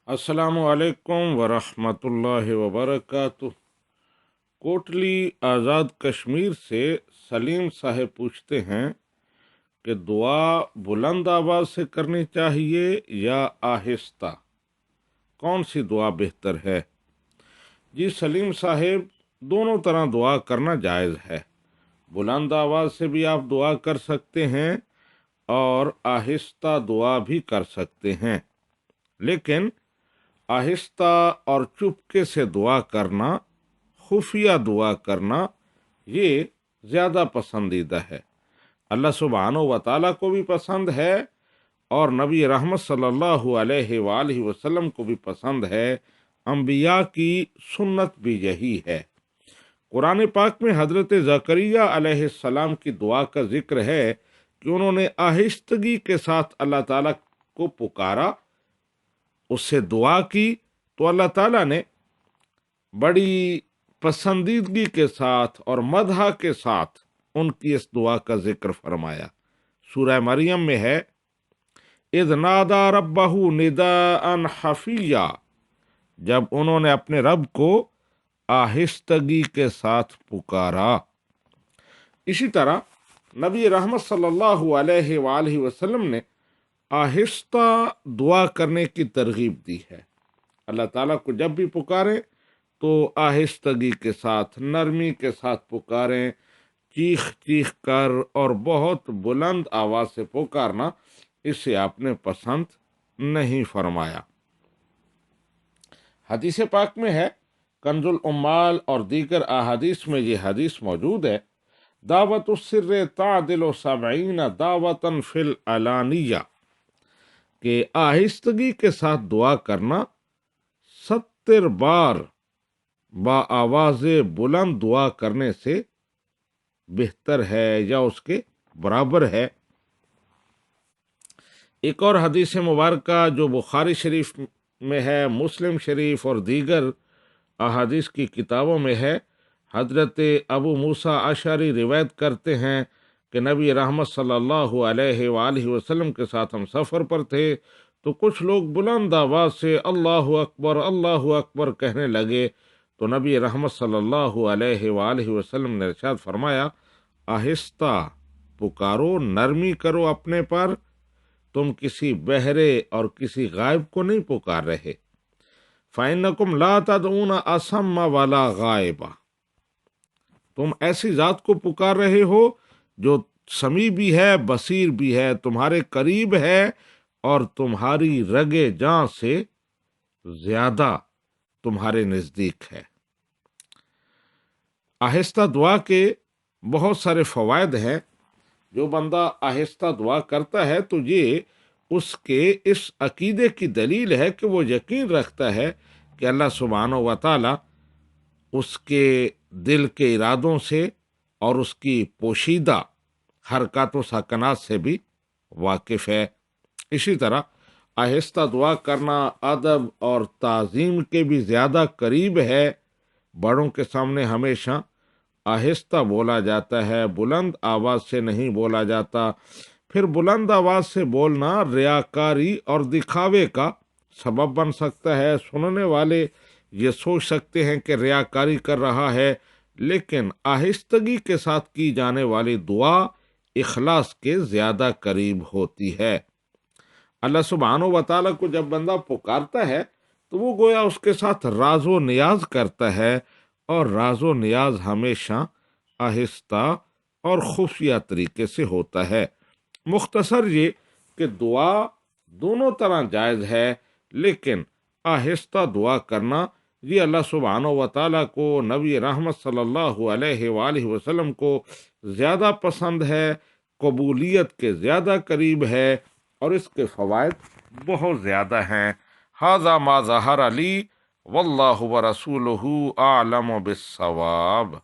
السلام علیکم ورحمۃ اللہ وبرکاتہ۔ کوٹلی آزاد کشمیر سے سلیم صاحب پوچھتے ہیں کہ دعا بلند آواز سے کرنی چاہیے یا آہستہ، کون سی دعا بہتر ہے؟ جی سلیم صاحب، دونوں طرح دعا کرنا جائز ہے۔ بلند آواز سے بھی آپ دعا کر سکتے ہیں اور آہستہ دعا بھی کر سکتے ہیں، لیکن آہستہ اور چپکے سے دعا کرنا، خفیہ دعا کرنا، یہ زیادہ پسندیدہ ہے۔ اللہ سبحانہ و تعالیٰ کو بھی پسند ہے اور نبی رحمت صلی اللہ علیہ وآلہ وسلم کو بھی پسند ہے۔ انبیاء کی سنت بھی یہی ہے۔ قرآن پاک میں حضرت زکریا علیہ السلام کی دعا کا ذکر ہے کہ انہوں نے آہستگی کے ساتھ اللہ تعالیٰ کو پکارا، اس سے دعا کی، تو اللہ تعالیٰ نے بڑی پسندیدگی کے ساتھ اور مدح کے ساتھ ان کی اس دعا کا ذکر فرمایا۔ سورہ مریم میں ہے، اذ نادى ربہ نداء خفیا، جب انہوں نے اپنے رب کو آہستگی کے ساتھ پکارا۔ اسی طرح نبی رحمت صلی اللہ علیہ وآلہ وسلم نے آہستہ دعا کرنے کی ترغیب دی ہے۔ اللہ تعالیٰ کو جب بھی پکاریں تو آہستگی کے ساتھ، نرمی کے ساتھ پکاریں، چیخ چیخ کر اور بہت بلند آواز سے پکارنا، اسے آپ نے پسند نہیں فرمایا۔ حدیث پاک میں ہے، کنز العمال اور دیگر احادیث میں یہ حدیث موجود ہے، دعوت السر تعدل 70 دعوتاً فی العلانیہ، کہ آہستگی کے ساتھ دعا کرنا 70 بار با آواز بلند دعا کرنے سے بہتر ہے یا اس کے برابر ہے۔ ایک اور حدیث مبارکہ جو بخاری شریف میں ہے، مسلم شریف اور دیگر احادیث کی کتابوں میں ہے، حضرت ابو موسیٰ اشعری روایت کرتے ہیں کہ نبی رحمت صلی اللہ علیہ وآلہ وسلم کے ساتھ ہم سفر پر تھے تو کچھ لوگ بلند آواز سے اللہ اکبر کہنے لگے، تو نبی رحمت صلی اللہ علیہ وآلہ وسلم نے ارشاد فرمایا، آہستہ پکارو، نرمی کرو اپنے پر، تم کسی بہرے اور کسی غائب کو نہیں پکار رہے۔ فَإِنَّكُمْ لَا تَدْعُونَ أَصَمَّ وَلَا غَائِبًا، تم ایسی ذات کو پکار رہے ہو جو سمیع بھی ہے، بصیر بھی ہے، تمہارے قریب ہے اور تمہاری رگے جاں سے زیادہ تمہارے نزدیک ہے۔ آہستہ دعا کے بہت سارے فوائد ہیں۔ جو بندہ آہستہ دعا کرتا ہے تو یہ اس کے اس عقیدے کی دلیل ہے کہ وہ یقین رکھتا ہے کہ اللہ سبحانہ و تعالی اس کے دل کے ارادوں سے اور اس کی پوشیدہ حرکات و سکنات سے بھی واقف ہے۔ اسی طرح آہستہ دعا کرنا ادب اور تعظیم کے بھی زیادہ قریب ہے۔ بڑوں کے سامنے ہمیشہ آہستہ بولا جاتا ہے، بلند آواز سے نہیں بولا جاتا۔ پھر بلند آواز سے بولنا ریاکاری اور دکھاوے کا سبب بن سکتا ہے۔ سننے والے یہ سوچ سکتے ہیں کہ ریاکاری کر رہا ہے، لیکن آہستگی کے ساتھ کی جانے والی دعا اخلاص کے زیادہ قریب ہوتی ہے۔ اللہ سبحانہ و تعالیٰ کو جب بندہ پکارتا ہے تو وہ گویا اس کے ساتھ راز و نیاز کرتا ہے، اور راز و نیاز ہمیشہ آہستہ اور خفیہ طریقے سے ہوتا ہے۔ مختصر یہ کہ دعا دونوں طرح جائز ہے، لیکن آہستہ دعا کرنا یہ اللہ سبحانہ و تعالیٰ کو، نبی رحمت صلی اللہ علیہ وآلہ وسلم کو زیادہ پسند ہے، قبولیت کے زیادہ قریب ہے، اور اس کے فوائد بہت زیادہ ہیں۔ ھذا ما ظہر لی واللہ ورسولہ اعلم بالصواب۔